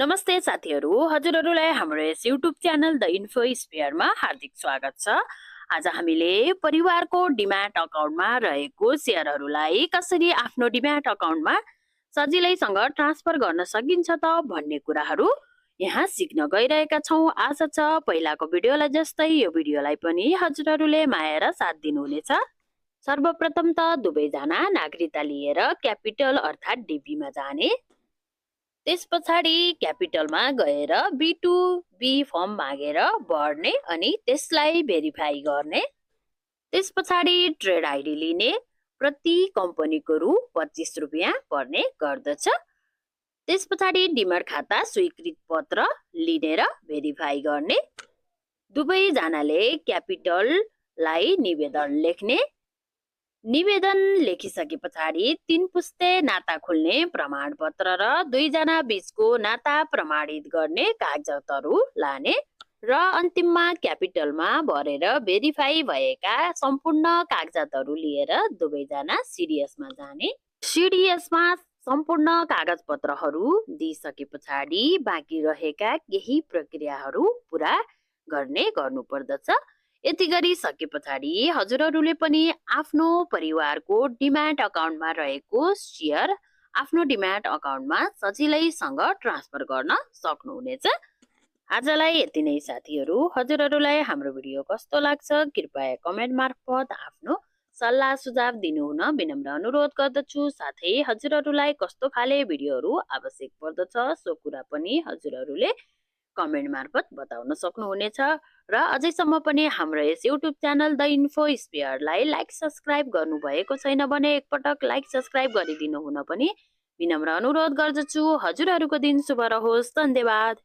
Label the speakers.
Speaker 1: नमस्ते साथीहरू, हजुरहरूलाई हाम्रो यस युट्युब च्यानल द इन्फो स्पेयरमा हार्दिक स्वागत छ। आज हामीले परिवारको डिम्याट अकाउन्टमा रहेको शेयरहरूलाई कसरी आफ्नो डिम्याट अकाउन्टमा सजिलैसँग ट्रान्सफर गर्न सकिन्छ त भन्ने कुराहरू यहाँ सिक्न गइरहेका छौँ। आशा छ पहिलाको भिडियोलाई जस्तै यो भिडियोलाई पनि हजुरहरूले माया र साथ दिनुहुनेछ। सर्वप्रथम त दुवैजना नागरिकता लिएर क्यापिटल अर्थात् डिबीमा जाने। त्यस पछाडि क्यापिटलमा गएर B2B फर्म मागेर भर्ने अनि त्यसलाई भेरिफाई गर्ने। त्यस पछाडि ट्रेड आइडी लिने। प्रति कम्पनीको रु 25 रुपियाँ पर्ने गर्दछ। त्यस पछाडि डिमर्ट खाता स्वीकृत पत्र लिने र भेरिफाई गर्ने। दुवैजनाले क्यापिटललाई निवेदन लेख्ने। निवेदन लेखिसके पछाडि 3 पुस्ते नाता खोल्ने प्रमाणपत्र र दुईजना बीचको नाता प्रमाणित गर्ने कागजातहरू लाने र अन्तिममा क्यापिटलमा भरेर भेरिफाई भएका सम्पूर्ण कागजातहरू लिएर दुवैजना सिडिएसमा जाने। सिडिएसमा सम्पूर्ण कागजपत्रहरू दिइसके पछाडि बाँकी रहेका केही प्रक्रियाहरू पुरा गर्नुपर्दछ। यति गरिसके पछाडि हजुरहरूले पनि आफ्नो परिवारको डिम्याट अकाउन्टमा रहेको शेयर आफ्नो डिम्याट अकाउन्टमा सजिलैसँग ट्रान्सफर गर्न सक्नुहुनेछ। आजलाई यति नै साथीहरू। हजुरहरूलाई हाम्रो भिडियो कस्तो लाग्छ कृपया कमेन्ट मार्फत आफ्नो सल्लाह सुझाव दिनुहुन विनम्र अनुरोध गर्दछु। साथै हजुरहरूलाई कस्तो खाले भिडियोहरू आवश्यक पर्दछ सो कुरा पनि हजुरहरूले कमेन्ट मार्फत बताउन सक्नुहुनेछ। र अझैसम्म पनि हाम्रो यस युट्युब च्यानल द इन्फो स्पेयरलाई लाइक सब्स्क्राइब गर्नुभएको छैन भने एकपटक लाइक सब्स्क्राइब गरिदिनु हुन पनि विनम्र अनुरोध गर्दछु। हजुरहरूको दिन शुभ रहोस्। धन्यवाद।